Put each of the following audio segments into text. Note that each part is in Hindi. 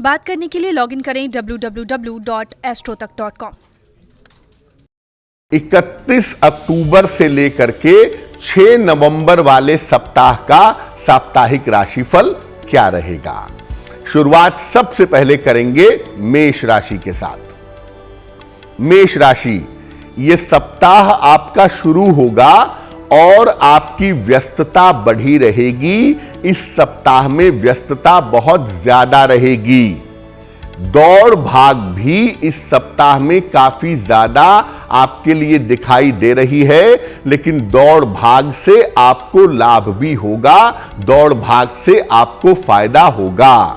बात करने के लिए लॉगिन करें www.astrotak.com। 31 अक्टूबर से लेकर के 6 नवंबर वाले सप्ताह का साप्ताहिक राशिफल क्या रहेगा। शुरुआत सबसे पहले करेंगे मेष राशि के साथ। मेष राशि, यह सप्ताह आपका शुरू होगा और आपकी व्यस्तता बढ़ी रहेगी। इस सप्ताह में व्यस्तता बहुत ज्यादा रहेगी। दौड़ भाग भी इस सप्ताह में काफी ज्यादा आपके लिए दिखाई दे रही है, लेकिन दौड़ भाग से आपको लाभ भी होगा, दौड़ भाग से आपको फायदा होगा।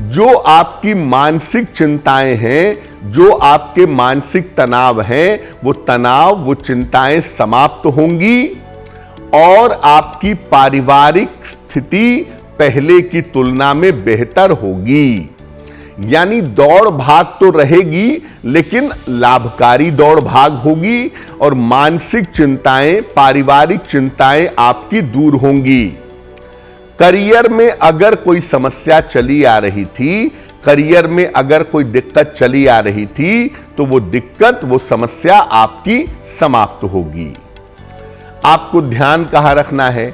जो आपकी मानसिक चिंताएं हैं, जो आपके मानसिक तनाव हैं, वो तनाव, वो चिंताएं समाप्त होंगी और आपकी पारिवारिक स्थिति पहले की तुलना में बेहतर होगी। यानी दौड़ भाग तो रहेगी, लेकिन लाभकारी दौड़ भाग होगी और मानसिक चिंताएं, पारिवारिक चिंताएं आपकी दूर होंगी। करियर में अगर कोई समस्या चली आ रही थी, करियर में अगर कोई दिक्कत चली आ रही थी, तो वो दिक्कत, वो समस्या आपकी समाप्त होगी। आपको ध्यान कहां रखना है,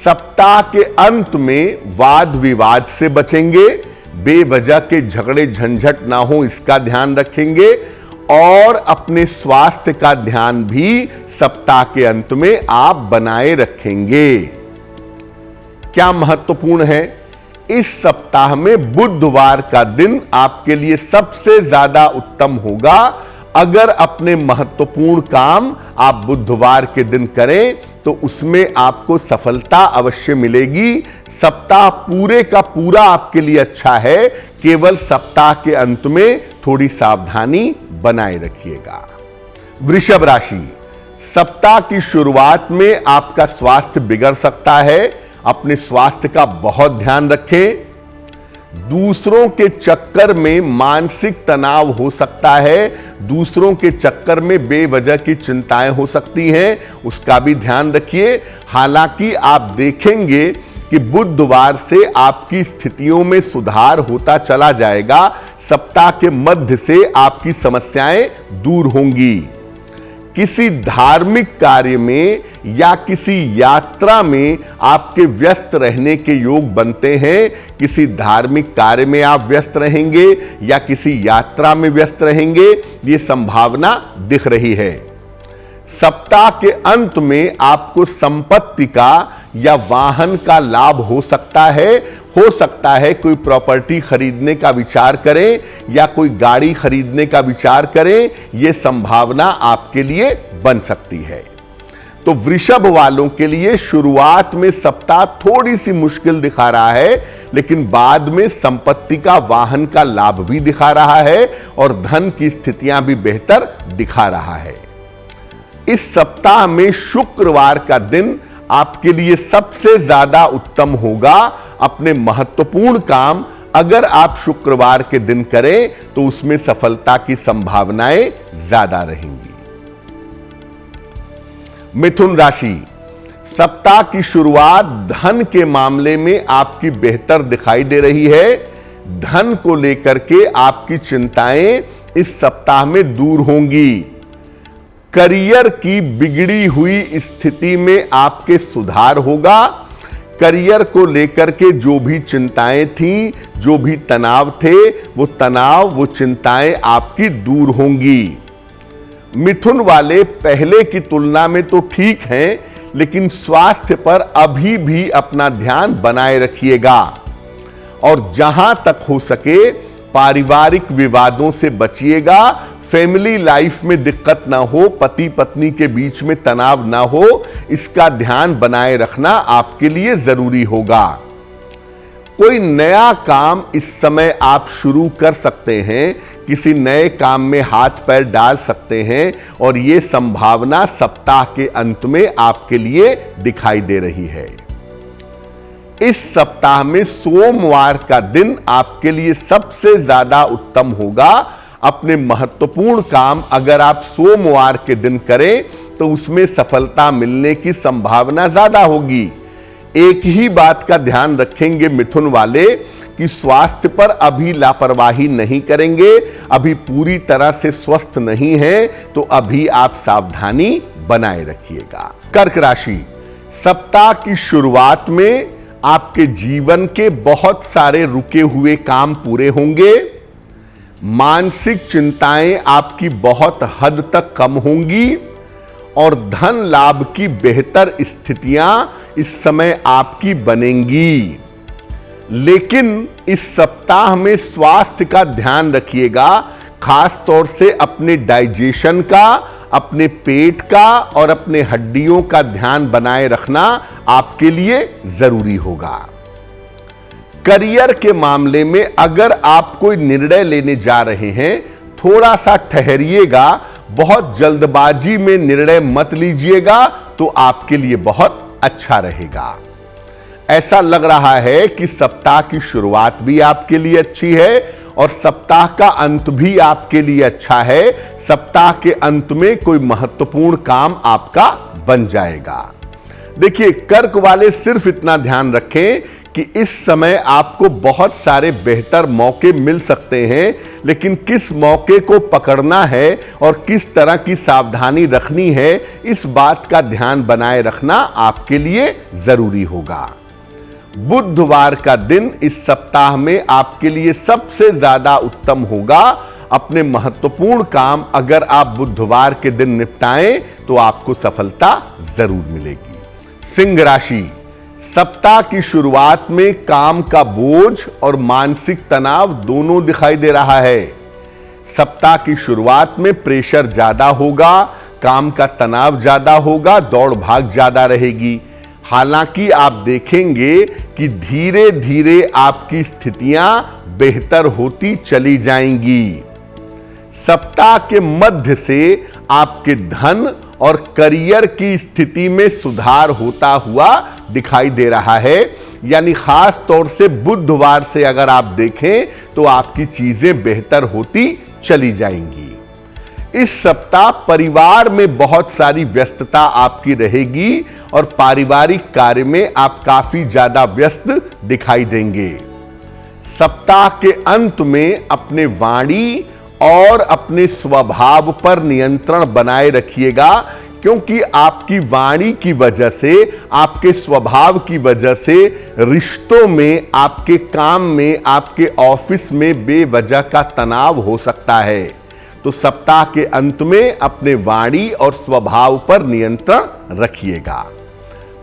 सप्ताह के अंत में वाद विवाद से बचेंगे, बेवजह के झगड़े झंझट ना हो इसका ध्यान रखेंगे और अपने स्वास्थ्य का ध्यान भी सप्ताह के अंत में आप बनाए रखेंगे। क्या महत्वपूर्ण है, इस सप्ताह में बुधवार का दिन आपके लिए सबसे ज्यादा उत्तम होगा। अगर अपने महत्वपूर्ण काम आप बुधवार के दिन करें तो उसमें आपको सफलता अवश्य मिलेगी। सप्ताह पूरे का पूरा आपके लिए अच्छा है, केवल सप्ताह के अंत में थोड़ी सावधानी बनाए रखिएगा। वृषभ राशि, सप्ताह की शुरुआत में आपका स्वास्थ्य बिगड़ सकता है, अपने स्वास्थ्य का बहुत ध्यान रखें। दूसरों के चक्कर में मानसिक तनाव हो सकता है, दूसरों के चक्कर में बेवजह की चिंताएं हो सकती हैं, उसका भी ध्यान रखिए। हालांकि आप देखेंगे कि बुधवार से आपकी स्थितियों में सुधार होता चला जाएगा। सप्ताह के मध्य से आपकी समस्याएं दूर होंगी। किसी धार्मिक कार्य में या किसी यात्रा में आपके व्यस्त रहने के योग बनते हैं। किसी धार्मिक कार्य में आप व्यस्त रहेंगे या किसी यात्रा में व्यस्त रहेंगे, ये संभावना दिख रही है। सप्ताह के अंत में आपको संपत्ति का या वाहन का लाभ हो सकता है कोई प्रॉपर्टी खरीदने का विचार करें या कोई गाड़ी खरीदने का विचार करें, यह संभावना आपके लिए बन सकती है। तो वृषभ वालों के लिए शुरुआत में सप्ताह थोड़ी सी मुश्किल दिखा रहा है, लेकिन बाद में संपत्ति का, वाहन का लाभ भी दिखा रहा है और धन की स्थितियां भी बेहतर दिखा रहा है। इस सप्ताह में शुक्रवार का दिन आपके लिए सबसे ज्यादा उत्तम होगा। अपने महत्वपूर्ण काम अगर आप शुक्रवार के दिन करें तो उसमें सफलता की संभावनाएं ज्यादा रहेंगी। मिथुन राशि, सप्ताह की शुरुआत धन के मामले में आपकी बेहतर दिखाई दे रही है। धन को लेकर के आपकी चिंताएं इस सप्ताह में दूर होंगी। करियर की बिगड़ी हुई स्थिति में आपके सुधार होगा। करियर को लेकर के जो भी चिंताएं थीं, जो भी तनाव थे, वो तनाव, वो चिंताएं आपकी दूर होंगी। मिथुन वाले पहले की तुलना में तो ठीक हैं, लेकिन स्वास्थ्य पर अभी भी अपना ध्यान बनाए रखिएगा और जहां तक हो सके पारिवारिक विवादों से बचिएगा। फैमिली लाइफ में दिक्कत ना हो, पति पत्नी के बीच में तनाव ना हो, इसका ध्यान बनाए रखना आपके लिए जरूरी होगा। कोई नया काम इस समय आप शुरू कर सकते हैं, किसी नए काम में हाथ पैर डाल सकते हैं और यह संभावना सप्ताह के अंत में आपके लिए दिखाई दे रही है। इस सप्ताह में सोमवार का दिन आपके लिए सबसे ज्यादा उत्तम होगा। अपने महत्वपूर्ण काम अगर आप सोमवार के दिन करें तो उसमें सफलता मिलने की संभावना ज्यादा होगी। एक ही बात का ध्यान रखेंगे मिथुन वाले कि स्वास्थ्य पर अभी लापरवाही नहीं करेंगे, अभी पूरी तरह से स्वस्थ नहीं है, तो अभी आप सावधानी बनाए रखिएगा। कर्क राशि, सप्ताह की शुरुआत में आपके जीवन के बहुत सारे रुके हुए काम पूरे होंगे। मानसिक चिंताएं आपकी बहुत हद तक कम होंगी और धन लाभ की बेहतर स्थितियां इस समय आपकी बनेंगी। लेकिन इस सप्ताह में स्वास्थ्य का ध्यान रखिएगा, खास तौर से अपने डाइजेशन का, अपने पेट का और अपने हड्डियों का ध्यान बनाए रखना आपके लिए जरूरी होगा। करियर के मामले में अगर आप कोई निर्णय लेने जा रहे हैं, थोड़ा सा ठहरिएगा, बहुत जल्दबाजी में निर्णय मत लीजिएगा, तो आपके लिए बहुत अच्छा रहेगा। ऐसा लग रहा है कि सप्ताह की शुरुआत भी आपके लिए अच्छी है और सप्ताह का अंत भी आपके लिए अच्छा है। सप्ताह के अंत में कोई महत्वपूर्ण काम आपका बन जाएगा। देखिए, कर्क वाले सिर्फ इतना ध्यान रखें कि इस समय आपको बहुत सारे बेहतर मौके मिल सकते हैं, लेकिन किस मौके को पकड़ना है और किस तरह की सावधानी रखनी है, इस बात का ध्यान बनाए रखना आपके लिए जरूरी होगा। बुधवार का दिन इस सप्ताह में आपके लिए सबसे ज्यादा उत्तम होगा। अपने महत्वपूर्ण काम अगर आप बुधवार के दिन निपटाएं तो आपको सफलता जरूर मिलेगी। सिंह राशि, सप्ताह की शुरुआत में काम का बोझ और मानसिक तनाव दोनों दिखाई दे रहा है। सप्ताह की शुरुआत में प्रेशर ज्यादा होगा, काम का तनाव ज्यादा होगा, दौड़ भाग ज्यादा रहेगी। हालांकि आप देखेंगे कि धीरे धीरे आपकी स्थितियां बेहतर होती चली जाएंगी। सप्ताह के मध्य से आपके धन और करियर की स्थिति में सुधार होता हुआ दिखाई दे रहा है। यानी खास तौर से बुधवार से अगर आप देखें तो आपकी चीजें बेहतर होती चली जाएंगी। इस सप्ताह परिवार में बहुत सारी व्यस्तता आपकी रहेगी और पारिवारिक कार्य में आप काफी ज्यादा व्यस्त दिखाई देंगे। सप्ताह के अंत में अपने वाणी और अपने स्वभाव पर नियंत्रण बनाए रखिएगा, क्योंकि आपकी वाणी की वजह से, आपके स्वभाव की वजह से रिश्तों में, आपके काम में, आपके ऑफिस में बेवजह का तनाव हो सकता है। तो सप्ताह के अंत में अपने वाणी और स्वभाव पर नियंत्रण रखिएगा।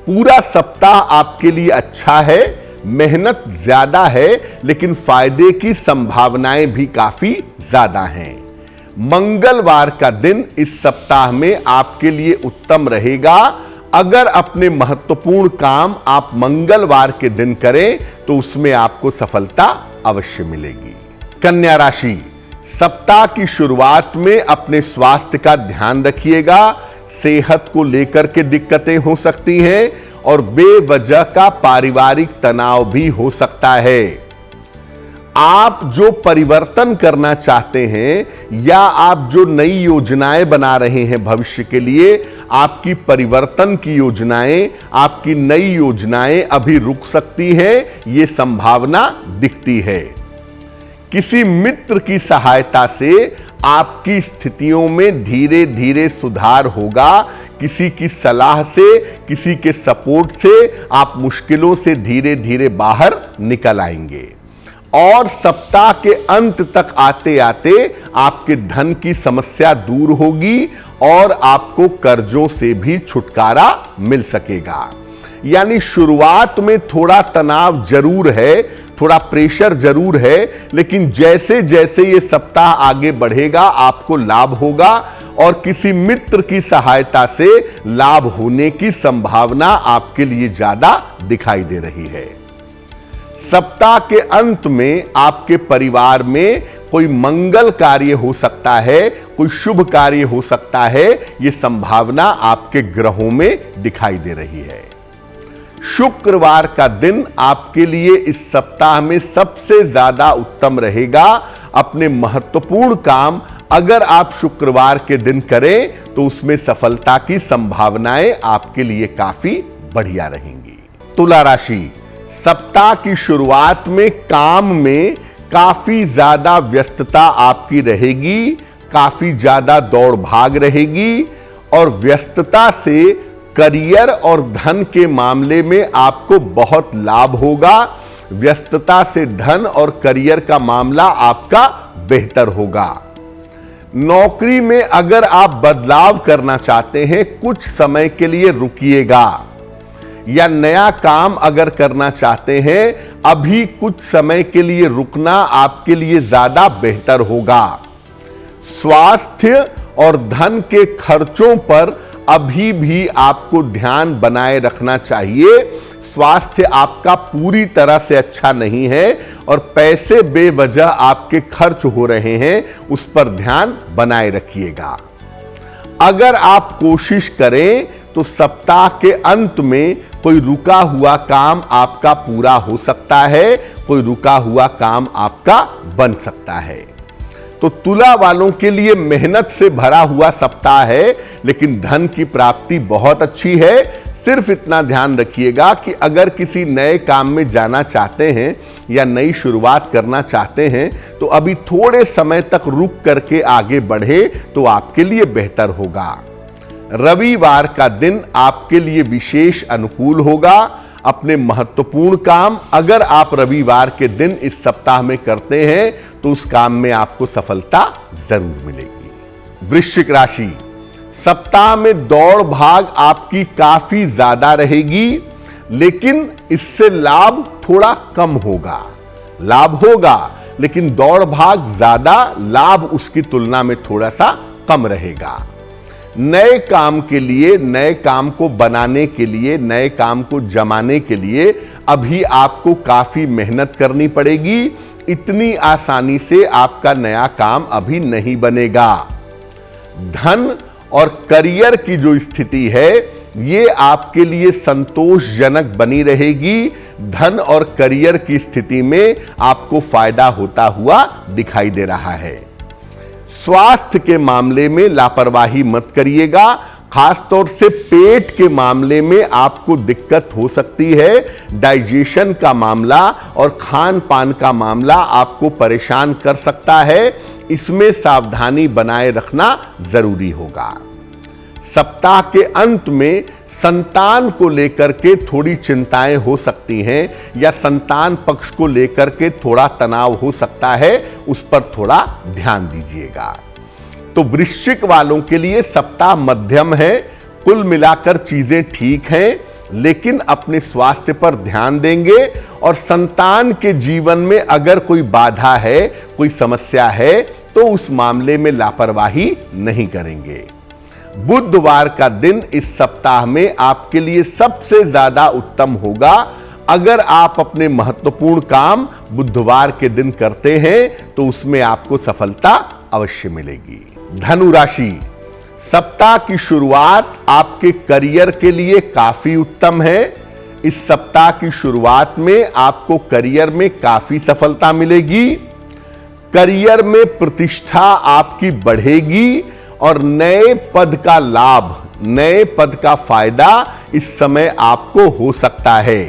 पूरा सप्ताह आपके लिए अच्छा है, मेहनत ज्यादा है, लेकिन फायदे की संभावनाएं भी काफी ज्यादा हैं। मंगलवार का दिन इस सप्ताह में आपके लिए उत्तम रहेगा। अगर अपने महत्वपूर्ण काम आप मंगलवार के दिन करें तो उसमें आपको सफलता अवश्य मिलेगी। कन्या राशि, सप्ताह की शुरुआत में अपने स्वास्थ्य का ध्यान रखिएगा। सेहत को लेकर के दिक्कतें हो सकती हैं और बेवजह का पारिवारिक तनाव भी हो सकता है। आप जो परिवर्तन करना चाहते हैं या आप जो नई योजनाएं बना रहे हैं भविष्य के लिए, आपकी परिवर्तन की योजनाएं, आपकी नई योजनाएं अभी रुक सकती हैं, ये संभावना दिखती है। किसी मित्र की सहायता से आपकी स्थितियों में धीरे धीरे सुधार होगा। किसी की सलाह से, किसी के सपोर्ट से आप मुश्किलों से धीरे धीरे बाहर निकल आएंगे और सप्ताह के अंत तक आते आते आपके धन की समस्या दूर होगी और आपको कर्जों से भी छुटकारा मिल सकेगा। यानी शुरुआत में थोड़ा तनाव जरूर है, थोड़ा प्रेशर जरूर है, लेकिन जैसे जैसे ये सप्ताह आगे बढ़ेगा आपको लाभ होगा और किसी मित्र की सहायता से लाभ होने की संभावना आपके लिए ज्यादा दिखाई दे रही है। सप्ताह के अंत में आपके परिवार में कोई मंगल कार्य हो सकता है, कोई शुभ कार्य हो सकता है, यह संभावना आपके ग्रहों में दिखाई दे रही है। शुक्रवार का दिन आपके लिए इस सप्ताह में सबसे ज्यादा उत्तम रहेगा। अपने महत्वपूर्ण काम अगर आप शुक्रवार के दिन करें तो उसमें सफलता की संभावनाएं आपके लिए काफी बढ़िया रहेंगी। तुला राशि, सप्ताह की शुरुआत में काम में काफी ज्यादा व्यस्तता आपकी रहेगी, काफी ज्यादा दौड़ भाग रहेगी और व्यस्तता से करियर और धन के मामले में आपको बहुत लाभ होगा। व्यस्तता से धन और करियर का मामला आपका बेहतर होगा। नौकरी में अगर आप बदलाव करना चाहते हैं, कुछ समय के लिए रुकिएगा, या नया काम अगर करना चाहते हैं, अभी कुछ समय के लिए रुकना आपके लिए ज्यादा बेहतर होगा। स्वास्थ्य और धन के खर्चों पर अभी भी आपको ध्यान बनाए रखना चाहिए। स्वास्थ्य आपका पूरी तरह से अच्छा नहीं है और पैसे बेवजह आपके खर्च हो रहे हैं, उस पर ध्यान बनाए रखिएगा। अगर आप कोशिश करें तो सप्ताह के अंत में कोई रुका हुआ काम आपका पूरा हो सकता है, कोई रुका हुआ काम आपका बन सकता है। तो तुला वालों के लिए मेहनत से भरा हुआ सप्ताह है, लेकिन धन की प्राप्ति बहुत अच्छी है। सिर्फ इतना ध्यान रखिएगा कि अगर किसी नए काम में जाना चाहते हैं या नई शुरुआत करना चाहते हैं, तो अभी थोड़े समय तक रुक करके आगे बढ़े तो आपके लिए बेहतर होगा। रविवार का दिन आपके लिए विशेष अनुकूल होगा। अपने महत्वपूर्ण काम अगर आप रविवार के दिन इस सप्ताह में करते हैं तो उस काम में आपको सफलता जरूर मिलेगी। वृश्चिक राशि, सप्ताह में दौड़ भाग आपकी काफी ज्यादा रहेगी, लेकिन इससे लाभ थोड़ा कम होगा। लाभ होगा लेकिन दौड़ भाग ज्यादा, लाभ उसकी तुलना में थोड़ा सा कम रहेगा। नए काम के लिए, नए काम को बनाने के लिए, नए काम को जमाने के लिए अभी आपको काफी मेहनत करनी पड़ेगी। इतनी आसानी से आपका नया काम अभी नहीं बनेगा। धन और करियर की जो स्थिति है, ये आपके लिए संतोषजनक बनी रहेगी। धन और करियर की स्थिति में आपको फायदा होता हुआ दिखाई दे रहा है। स्वास्थ्य के मामले में लापरवाही मत करिएगा। खासतौर से पेट के मामले में आपको दिक्कत हो सकती है। डाइजेशन का मामला और खान पान का मामला आपको परेशान कर सकता है। इसमें सावधानी बनाए रखना जरूरी होगा। सप्ताह के अंत में संतान को लेकर के थोड़ी चिंताएं हो सकती हैं, या संतान पक्ष को लेकर के थोड़ा तनाव हो सकता है, उस पर थोड़ा ध्यान दीजिएगा। तो वृश्चिक वालों के लिए सप्ताह मध्यम है। कुल मिलाकर चीजें ठीक हैं, लेकिन अपने स्वास्थ्य पर ध्यान देंगे और संतान के जीवन में अगर कोई बाधा है, कोई समस्या है, तो उस मामले में लापरवाही नहीं करेंगे। बुधवार का दिन इस सप्ताह में आपके लिए सबसे ज्यादा उत्तम होगा। अगर आप अपने महत्वपूर्ण काम बुधवार के दिन करते हैं तो उसमें आपको सफलता अवश्य मिलेगी। धनु राशि, सप्ताह की शुरुआत आपके करियर के लिए काफी उत्तम है। इस सप्ताह की शुरुआत में आपको करियर में काफी सफलता मिलेगी। करियर में प्रतिष्ठा आपकी बढ़ेगी और नए पद का लाभ, नए पद का फायदा इस समय आपको हो सकता है।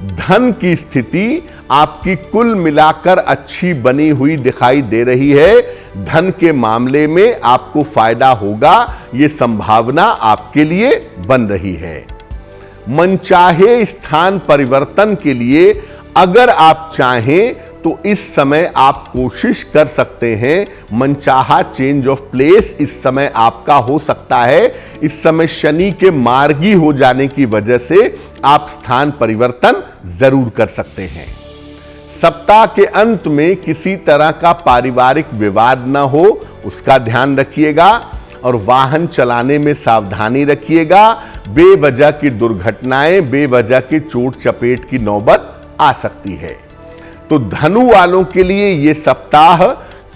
धन की स्थिति आपकी कुल मिलाकर अच्छी बनी हुई दिखाई दे रही है। धन के मामले में आपको फायदा होगा, यह संभावना आपके लिए बन रही है। मनचाहे स्थान परिवर्तन के लिए अगर आप चाहें तो इस समय आप कोशिश कर सकते हैं। मनचाहा चेंज ऑफ प्लेस इस समय आपका हो सकता है। इस समय शनि के मार्गी हो जाने की वजह से आप स्थान परिवर्तन जरूर कर सकते हैं। सप्ताह के अंत में किसी तरह का पारिवारिक विवाद न हो, उसका ध्यान रखिएगा और वाहन चलाने में सावधानी रखिएगा। बेवजह की दुर्घटनाएं, बेवजह की चोट चपेट की नौबत आ सकती है। तो धनु वालों के लिए यह सप्ताह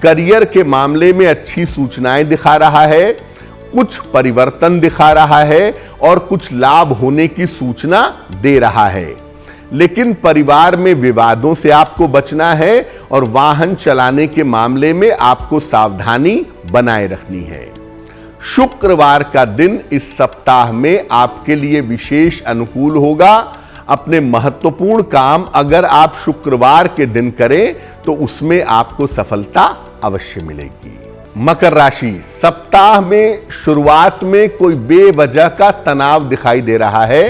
करियर के मामले में अच्छी सूचनाएं दिखा रहा है, कुछ परिवर्तन दिखा रहा है और कुछ लाभ होने की सूचना दे रहा है। लेकिन परिवार में विवादों से आपको बचना है और वाहन चलाने के मामले में आपको सावधानी बनाए रखनी है। शुक्रवार का दिन इस सप्ताह में आपके लिए विशेष अनुकूल होगा। अपने महत्वपूर्ण काम अगर आप शुक्रवार के दिन करें तो उसमें आपको सफलता अवश्य मिलेगी। मकर राशि, सप्ताह में शुरुआत में कोई बेवजह का तनाव दिखाई दे रहा है।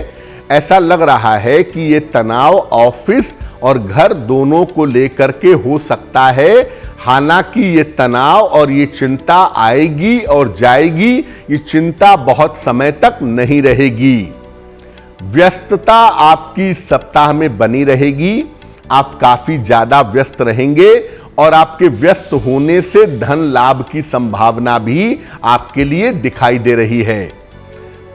ऐसा लग रहा है कि यह तनाव ऑफिस और घर दोनों को लेकर के हो सकता है। हालांकि ये तनाव और ये चिंता आएगी और जाएगी, ये चिंता बहुत समय तक नहीं रहेगी। व्यस्तता आपकी इस सप्ताह में बनी रहेगी। आप काफी ज्यादा व्यस्त रहेंगे और आपके व्यस्त होने से धन लाभ की संभावना भी आपके लिए दिखाई दे रही है।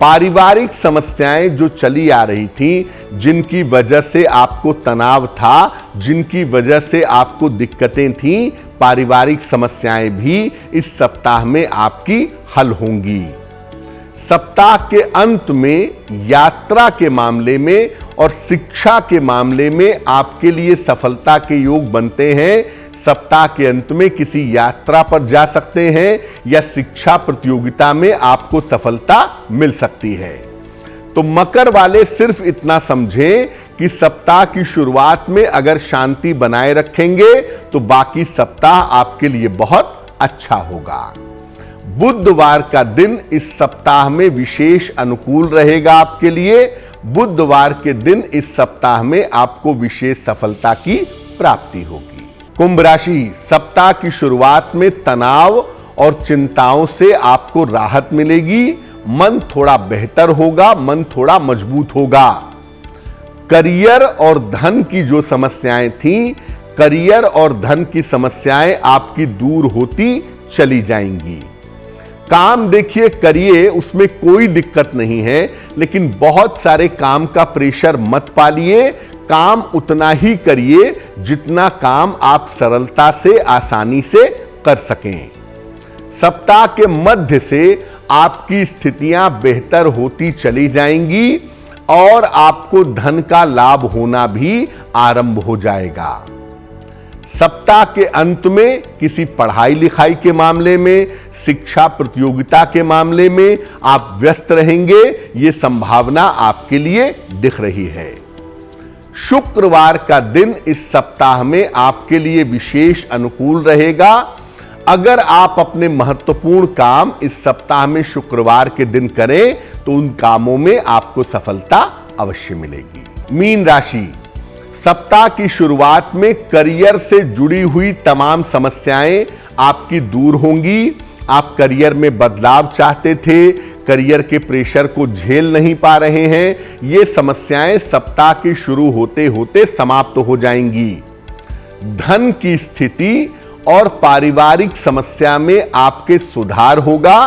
पारिवारिक समस्याएं जो चली आ रही थी, जिनकी वजह से आपको तनाव था, जिनकी वजह से आपको दिक्कतें थीं, पारिवारिक समस्याएं भी इस सप्ताह में आपकी हल होंगी। सप्ताह के अंत में यात्रा के मामले में और शिक्षा के मामले में आपके लिए सफलता के योग बनते हैं। सप्ताह के अंत में किसी यात्रा पर जा सकते हैं या शिक्षा प्रतियोगिता में आपको सफलता मिल सकती है। तो मकर वाले सिर्फ इतना समझें कि सप्ताह की शुरुआत में अगर शांति बनाए रखेंगे तो बाकी सप्ताह आपके लिए बहुत अच्छा होगा। बुधवार का दिन इस सप्ताह में विशेष अनुकूल रहेगा आपके लिए। बुधवार के दिन इस सप्ताह में आपको विशेष सफलता की प्राप्ति होगी। कुंभ राशि, सप्ताह की शुरुआत में तनाव और चिंताओं से आपको राहत मिलेगी। मन थोड़ा बेहतर होगा, मन थोड़ा मजबूत होगा। करियर और धन की जो समस्याएं थीं, करियर और धन की समस्याएं आपकी दूर होती चली जाएंगी। काम देखिए करिए, उसमें कोई दिक्कत नहीं है, लेकिन बहुत सारे काम का प्रेशर मत पालिए। काम उतना ही करिए जितना काम आप सरलता से, आसानी से कर सकें। सप्ताह के मध्य से आपकी स्थितियां बेहतर होती चली जाएंगी और आपको धन का लाभ होना भी आरंभ हो जाएगा। सप्ताह के अंत में किसी पढ़ाई लिखाई के मामले में, शिक्षा प्रतियोगिता के मामले में आप व्यस्त रहेंगे, ये संभावना आपके लिए दिख रही है। शुक्रवार का दिन इस सप्ताह में आपके लिए विशेष अनुकूल रहेगा। अगर आप अपने महत्वपूर्ण काम इस सप्ताह में शुक्रवार के दिन करें तो उन कामों में आपको सफलता अवश्य मिलेगी। मीन राशि, सप्ताह की शुरुआत में करियर से जुड़ी हुई तमाम समस्याएं आपकी दूर होंगी। आप करियर में बदलाव चाहते थे, करियर के प्रेशर को झेल नहीं पा रहे हैं, ये समस्याएं सप्ताह के शुरू होते होते समाप्त हो जाएंगी। धन की स्थिति और पारिवारिक समस्या में आपके सुधार होगा।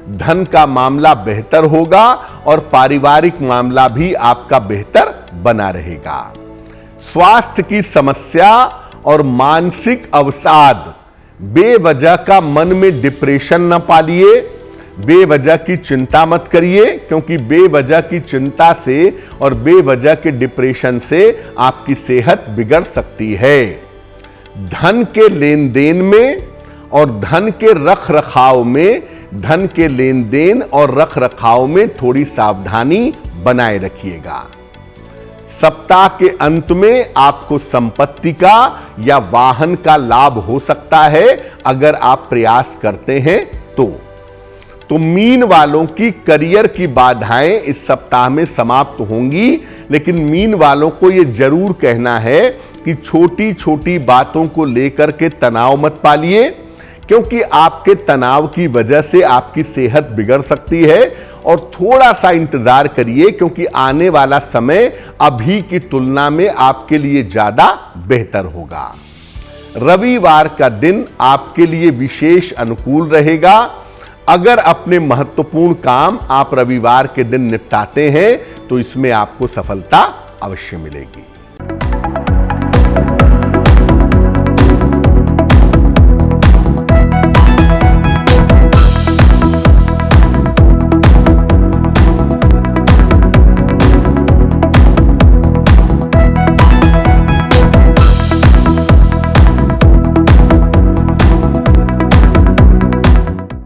धन का मामला बेहतर होगा और पारिवारिक मामला भी आपका बेहतर बना रहेगा। स्वास्थ्य की समस्या और मानसिक अवसाद, बेवजह का मन में डिप्रेशन न पालिए, बेवजह की चिंता मत करिए, क्योंकि बेवजह की चिंता से और बेवजह के डिप्रेशन से आपकी सेहत बिगड़ सकती है। धन के लेन देन में और धन के रख रखाव में, धन के लेन देन और रख रखाव में थोड़ी सावधानी बनाए रखिएगा। सप्ताह के अंत में आपको संपत्ति का या वाहन का लाभ हो सकता है अगर आप प्रयास करते हैं तो मीन वालों की करियर की बाधाएं इस सप्ताह में समाप्त होंगी, लेकिन मीन वालों को यह जरूर कहना है कि छोटी छोटी बातों को लेकर के तनाव मत पालिए, क्योंकि आपके तनाव की वजह से आपकी सेहत बिगड़ सकती है। और थोड़ा सा इंतजार करिए, क्योंकि आने वाला समय अभी की तुलना में आपके लिए ज्यादा बेहतर होगा। रविवार का दिन आपके लिए विशेष अनुकूल रहेगा। अगर अपने महत्वपूर्ण काम आप रविवार के दिन निपटाते हैं तो इसमें आपको सफलता अवश्य मिलेगी।